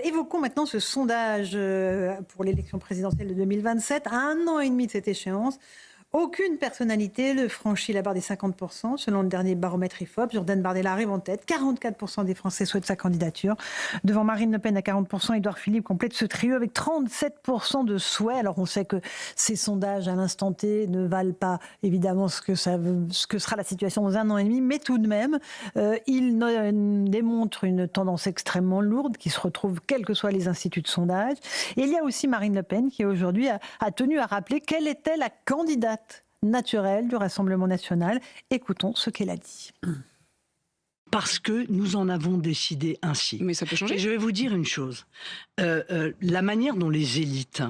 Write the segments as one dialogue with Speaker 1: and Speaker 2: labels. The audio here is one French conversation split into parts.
Speaker 1: Évoquons maintenant ce sondage pour l'élection présidentielle de 2027. À 1 an et demi de cette échéance, aucune personnalité ne franchit la barre des 50%. Selon le dernier baromètre IFOP, Jordan Bardella arrive en tête. 44% des Français souhaitent sa candidature. Devant Marine Le Pen à 40%, Édouard Philippe complète ce trio avec 37% de souhaits. Alors on sait que ces sondages à l'instant T ne valent pas évidemment ce que sera la situation dans 1 an et demi, mais tout de même, ils démontrent une tendance extrêmement lourde qui se retrouve quels que soient les instituts de sondage. Et il y a aussi Marine Le Pen qui aujourd'hui a tenu à rappeler quelle était la candidate naturelle du Rassemblement national. Écoutons ce qu'elle a dit.
Speaker 2: Parce que nous en avons décidé ainsi.
Speaker 3: Mais ça peut changer.
Speaker 2: Et je vais vous dire une chose. La manière dont les élites,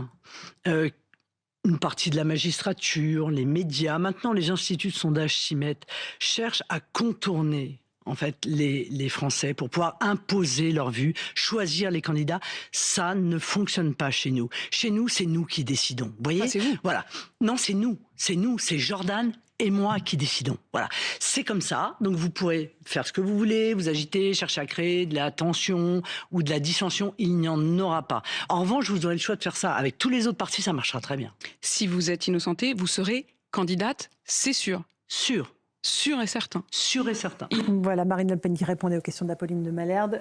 Speaker 2: une partie de la magistrature, les médias, maintenant les instituts de sondage s'y mettent, cherchent à contourner en fait les Français pour pouvoir imposer leur vue, choisir les candidats. Ça ne fonctionne pas chez nous. Chez nous, c'est nous qui décidons. Vous voyez ?
Speaker 3: C'est vous.
Speaker 2: Voilà. Non, c'est nous. C'est Jordan et moi qui décidons. Voilà. C'est comme ça. Donc vous pourrez faire ce que vous voulez, vous agiter, chercher à créer de la tension ou de la dissension. Il n'y en aura pas. En revanche, vous aurez le choix de faire ça. Avec tous les autres partis, ça marchera très bien.
Speaker 3: Si vous êtes innocenté, vous serez candidate, c'est sûr.
Speaker 2: Sûr.
Speaker 3: Sûr et certain.
Speaker 2: Sûr et certain.
Speaker 1: Voilà, Marine Le Pen qui répondait aux questions d'Apolline de Malherbe.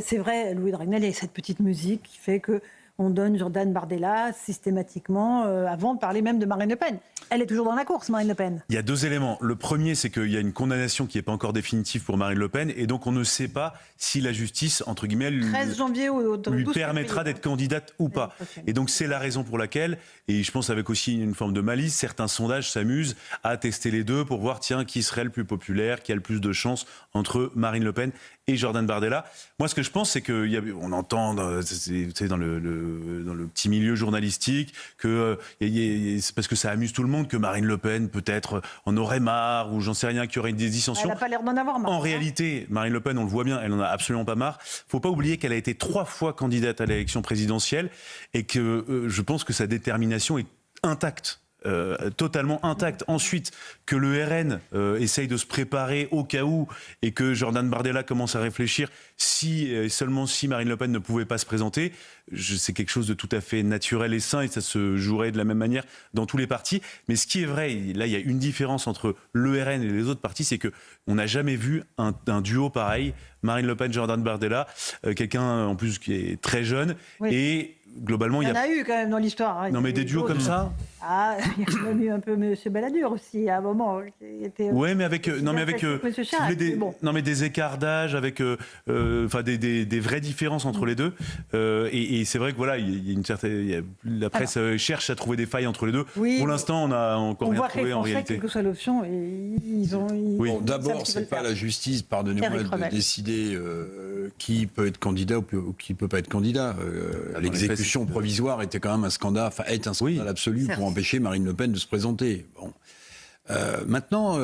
Speaker 1: C'est vrai, Louis Dragnel, il y a cette petite musique qui fait qu'on donne Jordan Bardella systématiquement avant de parler même de Marine Le Pen. Elle est toujours dans la course, Marine Le Pen.
Speaker 4: Il y a deux éléments. Le premier, c'est qu'il y a une condamnation qui n'est pas encore définitive pour Marine Le Pen, et donc on ne sait pas si la justice, entre guillemets,
Speaker 1: 13 janvier au 12
Speaker 4: lui
Speaker 1: février.
Speaker 4: permettra d'être candidate ou pas. Et donc c'est la raison pour laquelle, et je pense avec aussi une forme de malice, certains sondages s'amusent à tester les deux pour voir, tiens, qui serait le plus populaire, qui a le plus de chances entre Marine Le Pen et Jordan Bardella. Moi, ce que je pense, c'est qu'on entend dans le petit milieu journalistique que c'est parce que ça amuse tout le monde que Marine Le Pen peut-être en aurait marre, ou j'en sais rien, qu'il y aurait des dissensions.
Speaker 1: Elle n'a pas l'air d'en avoir marre.
Speaker 4: En réalité, Marine Le Pen, on le voit bien, elle n'en a absolument pas marre. Il ne faut pas oublier qu'elle a été 3 fois candidate à l'élection présidentielle et que je pense que sa détermination est intacte. Totalement intacte. Ensuite, que le RN essaye de se préparer au cas où et que Jordan Bardella commence à réfléchir si et seulement si Marine Le Pen ne pouvait pas se présenter, c'est quelque chose de tout à fait naturel et sain et ça se jouerait de la même manière dans tous les partis. Mais ce qui est vrai, là il y a une différence entre le RN et les autres partis, c'est qu'on n'a jamais vu un duo pareil, Marine Le Pen, Jordan Bardella, quelqu'un en plus qui est très jeune, oui. Et globalement,
Speaker 1: il y en a eu quand même dans l'histoire. Hein.
Speaker 4: Non, mais des duos comme ça.
Speaker 1: Ah, il y a quand même eu un peu M. Balladur aussi, à un moment.
Speaker 4: Oui, mais avec, des écarts d'âge, avec des vraies différences entre les deux. Et c'est vrai que voilà, il y a une certaine. La presse cherche à trouver des failles entre les deux. Oui, pour l'instant, on n'a encore rien trouvé en réalité.
Speaker 1: Quelle que soit l'option, ils ont.
Speaker 5: Bon, d'abord, c'est pas la justice, pardonnez-moi, de décider qui peut être candidat ou qui peut pas être candidat. L'exécution provisoire était quand même un scandale, est un scandale absolu pour empêcher Marine Le Pen de se présenter. Bon. Maintenant,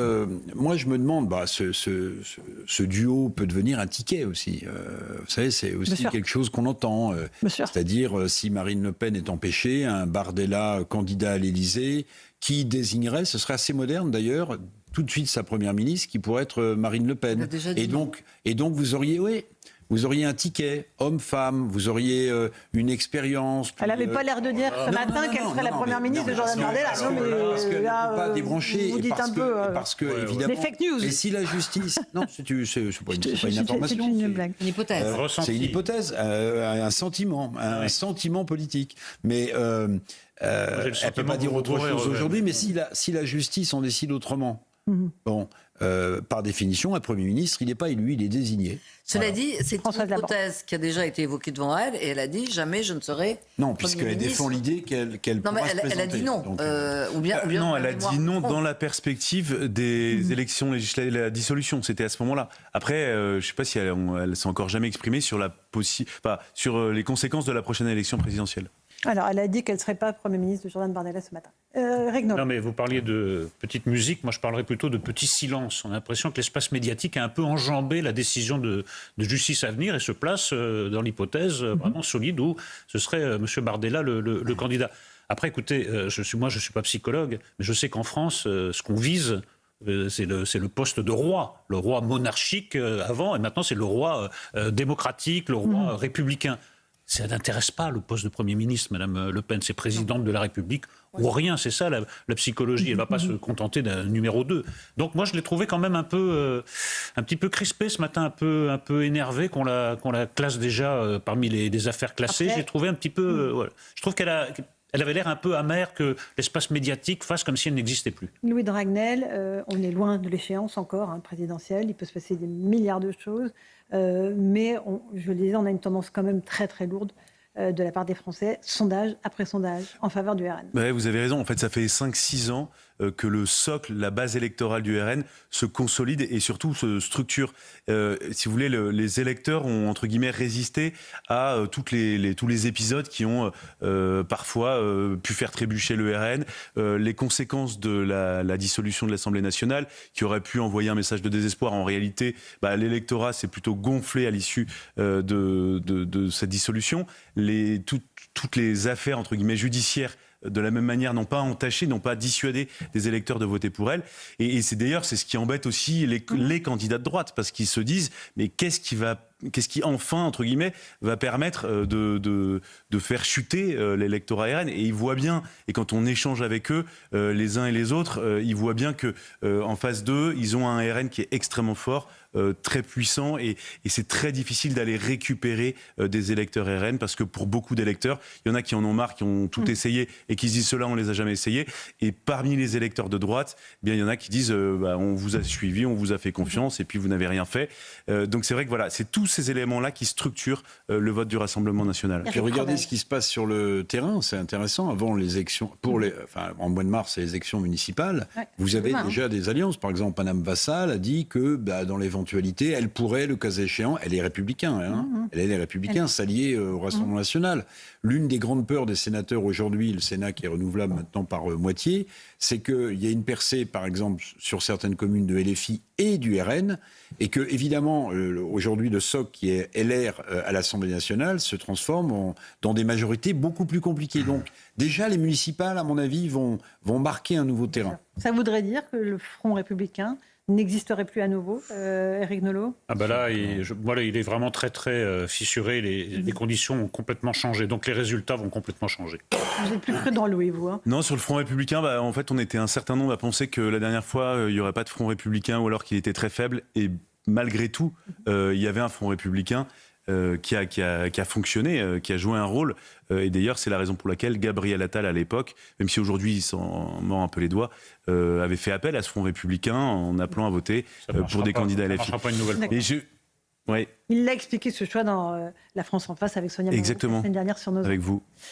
Speaker 5: moi je me demande, ce duo peut devenir un ticket aussi. Vous savez, c'est aussi quelque chose qu'on entend. C'est-à-dire, si Marine Le Pen est empêchée, un Bardella candidat à l'Élysée, qui désignerait, ce serait assez moderne d'ailleurs, tout de suite sa première ministre, qui pourrait être Marine Le Pen. Et donc vous auriez, vous auriez un ticket, homme-femme, vous auriez une expérience.
Speaker 1: Elle n'avait pas l'air de dire ce matin qu'elle serait la première ministre de Jordan Bardella.
Speaker 5: Parce qu'elle ne peut pas débrancher.
Speaker 1: Vous dites un peu
Speaker 5: évidemment,
Speaker 1: des fake news.
Speaker 5: Et si la justice... Non, c'est pas une information.
Speaker 1: C'est une blague.
Speaker 6: Une hypothèse.
Speaker 5: C'est une hypothèse, un sentiment politique. Mais elle ne peut pas dire autre chose aujourd'hui. Mais si la justice en décide autrement, bon... par définition, un Premier ministre, il n'est pas élu, il est désigné.
Speaker 6: Cela dit, c'est une hypothèse qui a déjà été évoquée devant elle, et elle a dit jamais je ne serai.
Speaker 5: Non, puisqu'elle défend l'idée qu'elle pourra se présenter.
Speaker 6: Elle a dit non.
Speaker 5: Donc,
Speaker 4: non, elle a dit non dans la perspective des élections législatives, la dissolution. C'était à ce moment-là. Après, je ne sais pas si elle s'est encore jamais exprimée sur sur les conséquences de la prochaine élection présidentielle.
Speaker 1: Alors, elle a dit qu'elle ne serait pas Premier ministre de Jordan Bardella ce matin. Regnault.
Speaker 7: Non, mais vous parliez de petite musique, moi je parlerais plutôt de petit silence. On a l'impression que l'espace médiatique a un peu enjambé la décision de justice à venir et se place dans l'hypothèse vraiment solide où ce serait M. Bardella le candidat. Après, écoutez, je ne suis pas psychologue, mais je sais qu'en France, ce qu'on vise, c'est le poste de roi, le roi monarchique avant, et maintenant c'est le roi démocratique, le roi républicain. ça n'intéresse pas le poste de Premier ministre, Madame Le Pen. C'est présidente de la République ou rien, c'est ça la psychologie. Elle ne va pas se contenter d'un numéro 2. Donc moi, je l'ai trouvé quand même un petit peu crispé ce matin, un peu énervé qu'on la classe déjà parmi les affaires classées. J'ai trouvé un petit peu... voilà. Je trouve qu'elle avait l'air un peu amère que l'espace médiatique fasse comme si elle n'existait plus.
Speaker 1: Louis de Ragnel, on est loin de l'échéance encore, présidentielle. Il peut se passer des milliards de choses. Mais, je le disais, on a une tendance quand même très très lourde de la part des Français, sondage après sondage, en faveur du RN.
Speaker 4: Ouais, vous avez raison. En fait, ça fait 5-6 ans que le socle, la base électorale du RN se consolide et surtout se structure. Si vous voulez, les électeurs ont, entre guillemets, résisté à tous les épisodes qui ont parfois pu faire trébucher le RN, les conséquences de la dissolution de l'Assemblée nationale, qui aurait pu envoyer un message de désespoir. En réalité, l'électorat s'est plutôt gonflé à l'issue de cette dissolution. Toutes les affaires, entre guillemets, judiciaires, de la même manière, n'ont pas entaché, n'ont pas dissuadé des électeurs de voter pour elle. Et c'est d'ailleurs, c'est ce qui embête aussi les candidats de droite, parce qu'ils se disent, mais qu'est-ce qui enfin, entre guillemets, va permettre de faire chuter l'électorat RN. Et ils voient bien, et quand on échange avec eux, les uns et les autres, ils voient bien que en face d'eux, ils ont un RN qui est extrêmement fort, très puissant, et c'est très difficile d'aller récupérer des électeurs RN, parce que pour beaucoup d'électeurs, il y en a qui en ont marre, qui ont tout essayé et qui se disent ceux-là on les a jamais essayés, et parmi les électeurs de droite, eh bien il y en a qui disent on vous a suivi, on vous a fait confiance et puis vous n'avez rien fait. Donc c'est vrai que voilà, c'est tous ces éléments-là qui structurent le vote du Rassemblement national.
Speaker 5: Et regardez ce qui se passe sur le terrain, c'est intéressant. Avant les élections, en mois de mars, les élections municipales, vous avez déjà des alliances. Par exemple, Madame Vassal a dit que dans l'éventualité, elle pourrait, le cas échéant, elle est républicain, elle est républicain, s'allier au Rassemblement national. L'une des grandes peurs des sénateurs aujourd'hui, le Sénat qui est renouvelable maintenant par moitié, c'est qu'il y a une percée, par exemple, sur certaines communes de LFI et du RN, et que, évidemment, aujourd'hui, le socle qui est LR à l'Assemblée nationale se transforme dans des majorités beaucoup plus compliquées. Donc, déjà, les municipales, à mon avis, vont marquer un nouveau terrain.
Speaker 1: Ça voudrait dire que le Front républicain n'existerait plus à nouveau, Éric Nolot?
Speaker 7: Là, il est vraiment très très fissuré. Les conditions ont complètement changé. Donc les résultats vont complètement changer.
Speaker 1: Vous êtes plus prudent, Louis, vous
Speaker 4: Non, sur le Front républicain, en fait, on était un certain nombre à penser que la dernière fois, il n'y aurait pas de Front républicain, ou alors qu'il était très faible. Et malgré tout, il y avait un Front républicain qui a fonctionné, qui a joué un rôle. Et d'ailleurs, c'est la raison pour laquelle Gabriel Attal, à l'époque, même si aujourd'hui il s'en mord un peu les doigts, avait fait appel à ce Front républicain en appelant à voter pour des candidats LFI.
Speaker 7: Ça ne marchera pas une nouvelle fois.
Speaker 1: Il l'a expliqué, ce choix, dans La France en face avec Sonia Mabrouk la semaine dernière sur nos...
Speaker 4: Avec vous.